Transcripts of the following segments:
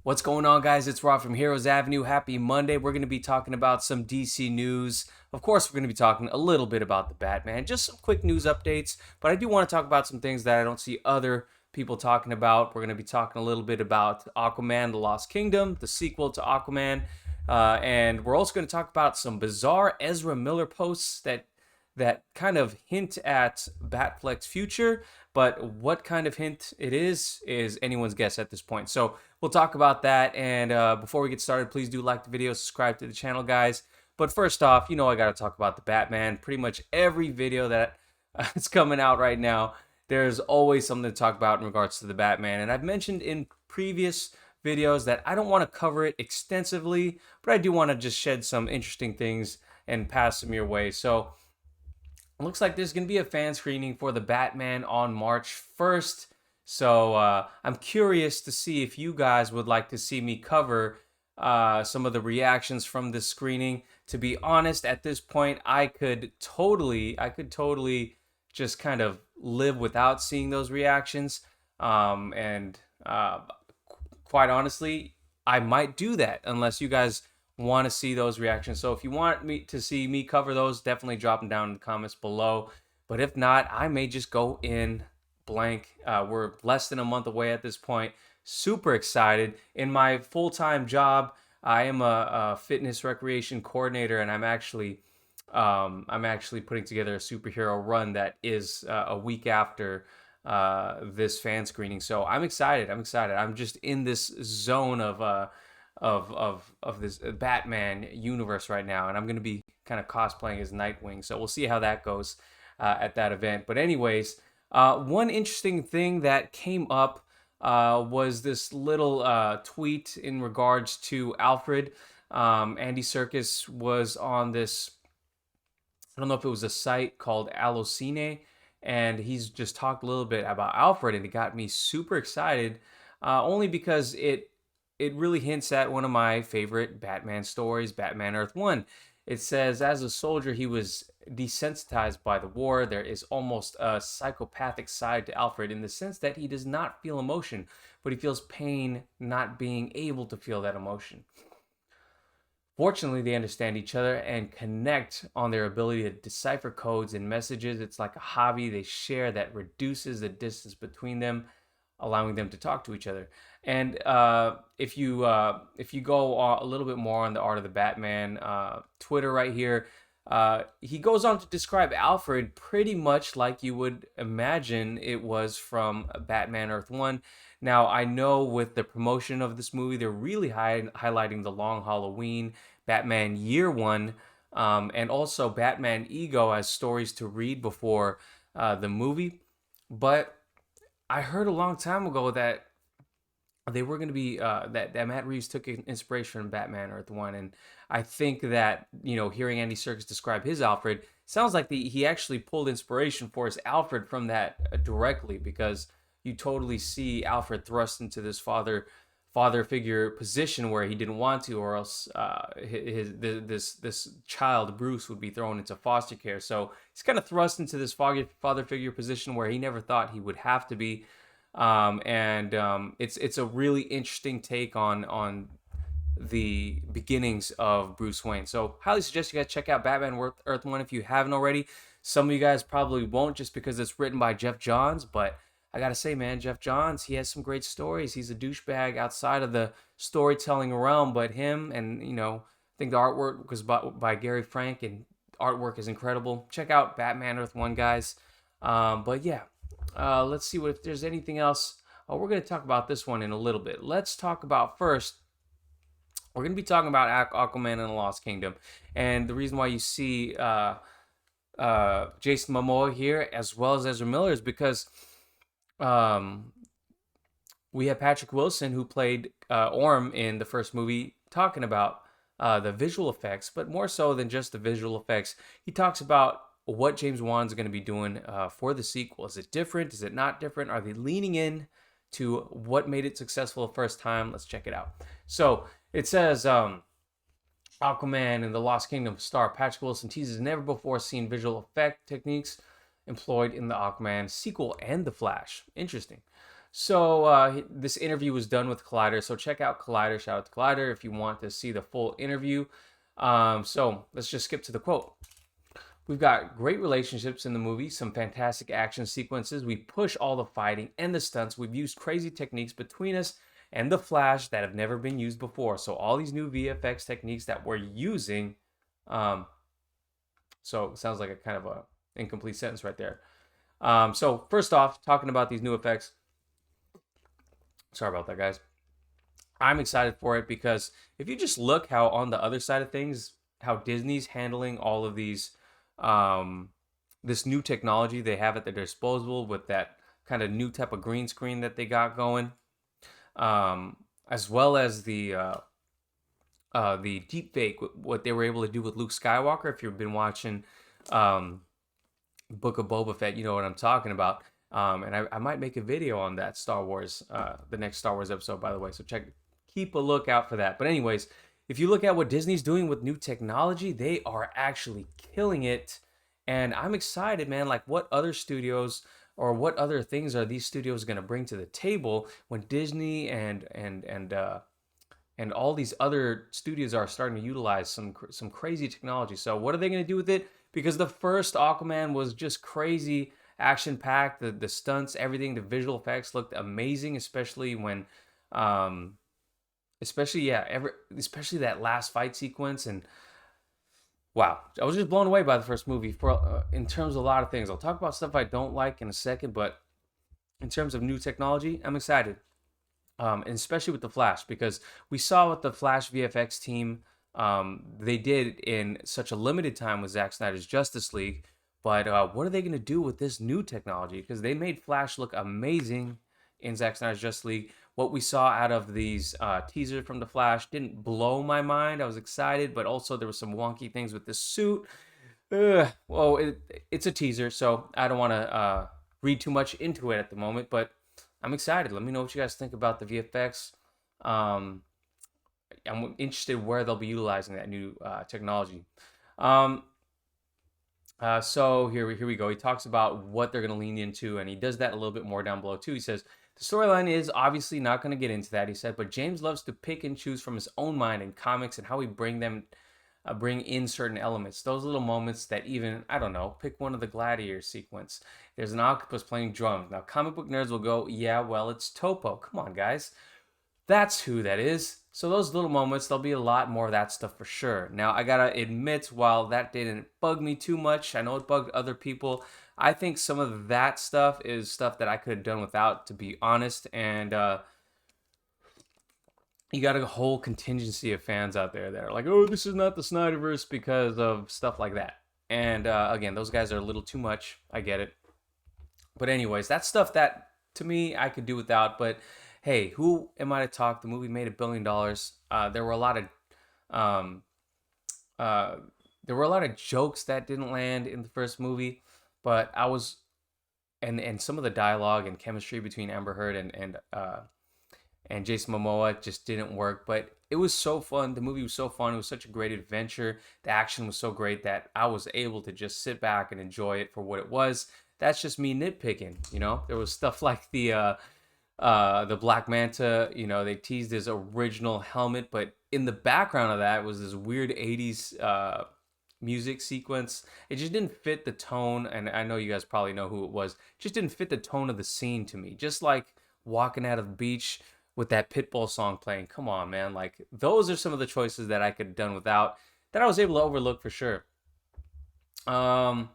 What's going on, guys? It's Rob from Heroes Avenue. Happy Monday. We're going to be talking about some DC news. Of course, we're going to be talking a little bit about the Batman, just some quick news updates. But I do want to talk about some things that I don't see other people talking about. We're going to be talking a little bit about Aquaman, The Lost Kingdom, the sequel to Aquaman. And we're also going to talk about some bizarre Ezra Miller posts that kind of hint at Batfleck's future, but what kind of hint it is anyone's guess at this point. So we'll talk about that. And before we get started, please do like the video, subscribe to the channel, guys. But first off, I got to talk about the Batman. Pretty much every video that is coming out right now, there's always something to talk about in regards to the Batman. And I've mentioned in previous videos that I don't want to cover it extensively, but I do want to just shed some interesting things and pass them your way. So it looks like there's going to be a fan screening for the Batman on March 1st. So I'm curious to see if you guys would like to see me cover some of the reactions from this screening. To be honest, at this point, I could totally just kind of live without seeing those reactions. And quite honestly, I might do that unless you guys want to see those reactions. So if you want me to see me cover those, definitely drop them down in the comments below. But if not, I may just go in blank. We're less than a month away at this point. Super excited. In my full-time job, I am a fitness recreation coordinator, and I'm actually putting together a superhero run that is a week after this fan screening. So I'm excited. I'm just in this zone of this Batman universe right now, and I'm gonna be kind of cosplaying as Nightwing. So we'll see how that goes at that event. But anyways, one interesting thing that came up was this little tweet in regards to Alfred. Andy Serkis was on this, I don't know if it was a site called Allocine, and he's just talked a little bit about Alfred, and it got me super excited, only because it really hints at one of my favorite Batman stories, Batman Earth 1. It says, as a soldier, he was desensitized by the war. There is almost a psychopathic side to Alfred in the sense that he does not feel emotion, but he feels pain not being able to feel that emotion. Fortunately, they understand each other and connect on their ability to decipher codes and messages. It's like a hobby they share that reduces the distance between them, allowing them to talk to each other. And if you go a little bit more on the Art of the Batman Twitter right here, he goes on to describe Alfred pretty much like you would imagine it was from Batman Earth 1. Now, I know with the promotion of this movie, they're really highlighting the Long Halloween, Batman Year 1, and also Batman Ego as stories to read before the movie. But I heard a long time ago that they were going to be that Matt Reeves took inspiration from Batman Earth 1, and I think that hearing Andy Serkis describe his Alfred sounds like he actually pulled inspiration for his Alfred from that directly, because you totally see Alfred thrust into this father figure position where he didn't want to, or else this child Bruce would be thrown into foster care. So he's kind of thrust into this father figure position where he never thought he would have to be. It's a really interesting take on the beginnings of Bruce Wayne. So highly suggest you guys check out Batman Earth 1 if you haven't already. Some of you guys probably won't, just because it's written by Jeff Johns, but I gotta say, man, Jeff Johns, he has some great stories. He's a douchebag outside of the storytelling realm, but him and, I think the artwork was by Gary Frank, and artwork is incredible. Check out Batman Earth 1, guys. But yeah, let's see if there's anything else. Oh, we're going to talk about this one in a little bit. Let's talk about first, we're going to be talking about Aquaman and the Lost Kingdom. And the reason why you see Jason Momoa here as well as Ezra Miller is because we have Patrick Wilson, who played Orm in the first movie, talking about the visual effects, but more so than just the visual effects. He talks about what James Wan's going to be doing for the sequel. Is it different? Is it not different? Are they leaning in to what made it successful the first time? Let's check it out. So it says, Aquaman and the Lost Kingdom star Patrick Wilson teases never before seen visual effect techniques employed in the Aquaman sequel and The Flash. Interesting. So this interview was done with Collider. So check out Collider. Shout out to Collider if you want to see the full interview. So let's just skip to the quote. We've got great relationships in the movie, some fantastic action sequences. We push all the fighting and the stunts. We've used crazy techniques between us and the Flash that have never been used before. So all these new VFX techniques that we're using. So it sounds like a kind of a incomplete sentence right there. So first off, talking about these new effects. Sorry about that, guys. I'm excited for it because if you just look how on the other side of things, how Disney's handling all of these, this new technology they have at their disposal with that kind of new type of green screen that they got going, as well as the deep fake, what they were able to do with Luke Skywalker. If you've been watching Book of Boba Fett, you know what I'm talking about. And I might make a video on that Star Wars, the next Star Wars episode, by the way. So keep a lookout for that. But anyways, if you look at what Disney's doing with new technology, they are actually killing it. And I'm excited, man. Like, what other studios or what other things are these studios going to bring to the table when Disney and all these other studios are starting to utilize some crazy technology. So what are they going to do with it? Because the first Aquaman was just crazy, action packed. The stunts, everything, the visual effects looked amazing, especially when, especially that last fight sequence. And wow, I was just blown away by the first movie for in terms of a lot of things. I'll talk about stuff I don't like in a second, but in terms of new technology, I'm excited. And especially with the Flash, because we saw what the Flash VFX team they did in such a limited time with Zack Snyder's Justice League. But what are they going to do with this new technology? Because they made Flash look amazing in Zack Snyder's Justice League. What we saw out of these teasers from the Flash didn't blow my mind. I was excited, but also there were some wonky things with the suit. Well, it's a teaser, so I don't want to read too much into it at the moment, but I'm excited. Let me know what you guys think about the VFX. I'm interested where they'll be utilizing that new technology. So here we go. He talks about what they're going to lean into, and he does that a little bit more down below too. He says the storyline is obviously not going to get into that. He said, but James loves to pick and choose from his own mind in comics and how we bring in certain elements. Those little moments that even, I don't know, pick one of the gladiator sequence. There's an octopus playing drums. Now, comic book nerds will go, yeah, well, it's Topo. Come on, guys. That's who that is. So those little moments, there'll be a lot more of that stuff for sure. Now, I gotta admit, while that didn't bug me too much, I know it bugged other people. I think some of that stuff is stuff that I could have done without, to be honest. And you got a whole contingency of fans out there that are like, oh, this is not the Snyderverse because of stuff like that. And again, those guys are a little too much. I get it. But anyways, that's stuff that to me I could do without. But hey, who am I to talk? The movie made $1 billion. There were a lot of uh, jokes that didn't land in the first movie, but I was and some of the dialogue and chemistry between Amber Heard and Jason Momoa just didn't work. But it was so fun. The movie was so fun. It was such a great adventure. The action was so great that I was able to just sit back and enjoy it for what it was. That's just me nitpicking, you know. There was stuff like the Black Manta. You know, they teased his original helmet, but in the background of that was this weird '80s music sequence. It just didn't fit the tone, and I know you guys probably know who it was. It just didn't fit the tone of the scene to me. Just like walking out of the beach with that Pitbull song playing. Come on, man. Like, those are some of the choices that I could have done without, that I was able to overlook for sure. Yeah,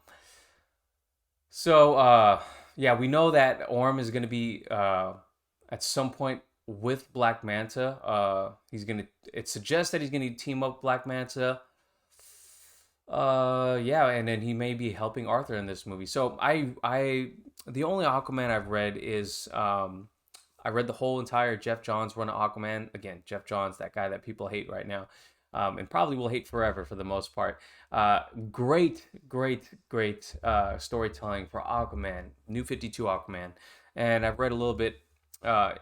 we know that Orm is going to be at some point with Black Manta. It suggests that he's going to team up with Black Manta. Yeah, and then he may be helping Arthur in this movie. So the only Aquaman I've read is I read the whole entire Jeff Johns run of Aquaman. Again, Jeff Johns, that guy that people hate right now, and probably will hate forever for the most part. Great storytelling for Aquaman, New 52 Aquaman. And I've read a little bit. I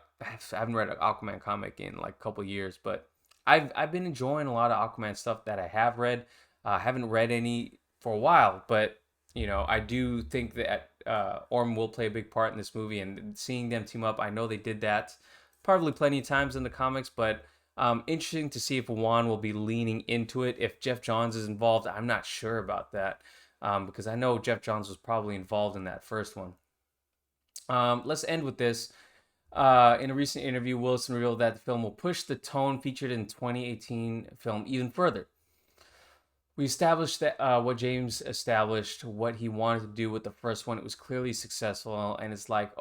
haven't read an Aquaman comic in like a couple years, but I've been enjoying a lot of Aquaman stuff that I have read. I haven't read any for a while, but I do think that Orm will play a big part in this movie, and seeing them team up, I know they did that probably plenty of times in the comics, but interesting to see if Juan will be leaning into it. If Jeff Johns is involved, I'm not sure about that, because I know Jeff Johns was probably involved in that first one. Let's end with this. In a recent interview, Wilson revealed that the film will push the tone featured in 2018 film even further. We established that what James established, what he wanted to do with the first one, it was clearly successful, and it's like,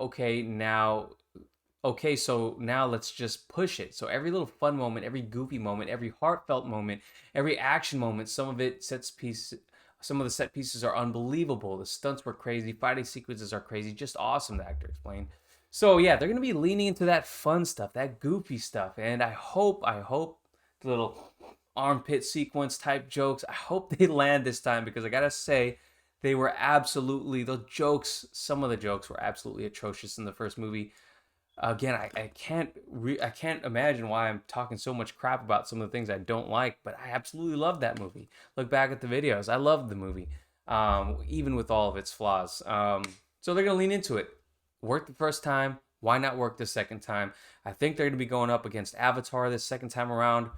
so now let's just push it. So every little fun moment, every goofy moment, every heartfelt moment, every action moment, some of the set pieces are unbelievable. The stunts were crazy, fighting sequences are crazy, just awesome, the actor explained. So yeah, they're gonna be leaning into that fun stuff, that goofy stuff, and I hope the little armpit sequence type jokes, I hope they land this time, because I gotta say, they were absolutely, some of the jokes were absolutely atrocious in the first movie. Again, I can't imagine why I'm talking so much crap about some of the things I don't like, but I absolutely love that movie. Look back at the videos, I loved the movie, even with all of its flaws. So they're gonna lean into it. Worked the first time, why not work the second time? I think they're gonna be going up against Avatar this second time around.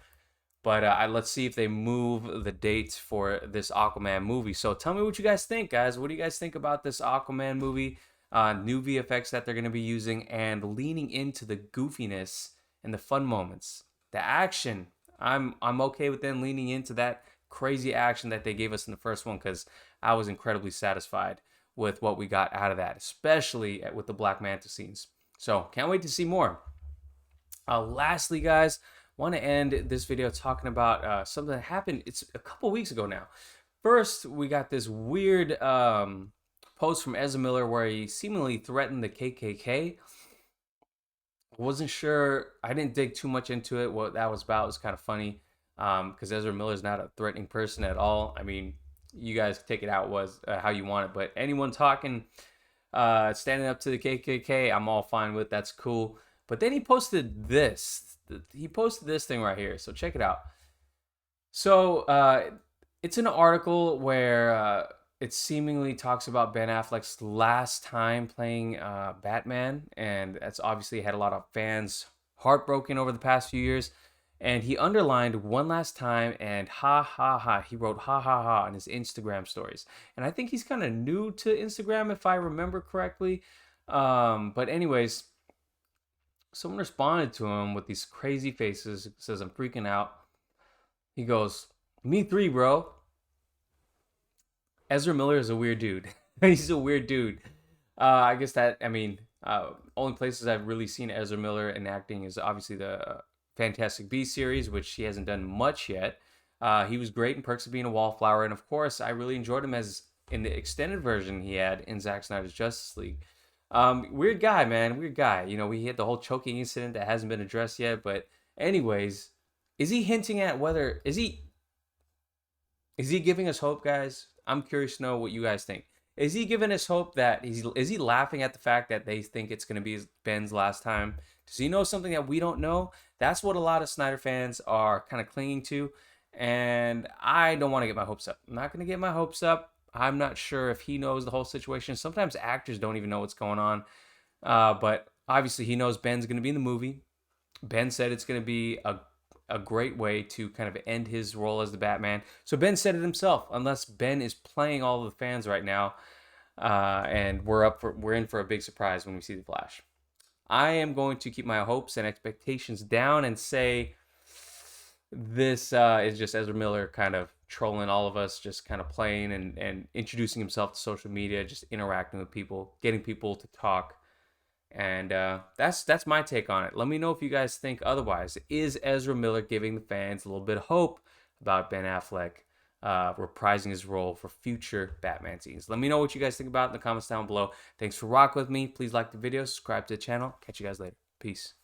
But let's see if they move the dates for this Aquaman movie. So tell me what you guys think, guys. What do you guys think about this Aquaman movie? New VFX that they're going to be using, and leaning into the goofiness and the fun moments. The action, I'm okay with them leaning into that crazy action that they gave us in the first one, because I was incredibly satisfied with what we got out of that, especially with the Black Manta scenes. So can't wait to see more. Lastly, guys, want to end this video talking about something that happened. It's a couple weeks ago now. First, we got this weird post from Ezra Miller where he seemingly threatened the KKK. Wasn't sure. I didn't dig too much into it. What that was about. It was kind of funny, because Ezra Miller is not a threatening person at all. I mean, you guys take it out how you want it, but anyone talking, standing up to the KKK, I'm all fine with. That's cool. But then he posted this. He posted this thing right here. So check it out. So it's an article where it seemingly talks about Ben Affleck's last time playing Batman, and that's obviously had a lot of fans heartbroken over the past few years. And he underlined one last time and ha ha ha. He wrote ha ha ha on his Instagram stories. And I think he's kind of new to Instagram, if I remember correctly. But anyways, someone responded to him with these crazy faces. Says, "I'm freaking out." He goes, "Me three, bro." Ezra Miller is a weird dude. He's a weird dude. I guess only places I've really seen Ezra Miller in acting is obviously the Fantastic Beasts series, which he hasn't done much yet. He was great in Perks of Being a Wallflower, and of course, I really enjoyed him as in the extended version he had in Zack Snyder's Justice League. Weird guy, man. Weird guy. We had the whole choking incident that hasn't been addressed yet. But anyways, is he hinting at whether is he giving us hope, guys? I'm curious to know what you guys think. Is he giving us hope that is he laughing at the fact that they think it's going to be Ben's last time? Does he know something that we don't know? That's what a lot of Snyder fans are kind of clinging to, and I don't want to get my hopes up. I'm not going to get my hopes up. I'm not sure if he knows the whole situation. Sometimes actors don't even know what's going on, but obviously he knows Ben's going to be in the movie. Ben said it's going to be a great way to kind of end his role as the Batman. So Ben said it himself. Unless Ben is playing all the fans right now, and we're in for a big surprise when we see the Flash. I am going to keep my hopes and expectations down and say this is just Ezra Miller kind of trolling all of us, just kind of playing and introducing himself to social media, just interacting with people, getting people to talk. And that's my take on it. Let me know if you guys think otherwise. Is Ezra Miller giving the fans a little bit of hope about Ben Affleck reprising his role for future Batman scenes? Let me know what you guys think about it in the comments down below. Thanks for rocking with me. Please like the video, subscribe to the channel. Catch you guys later. Peace.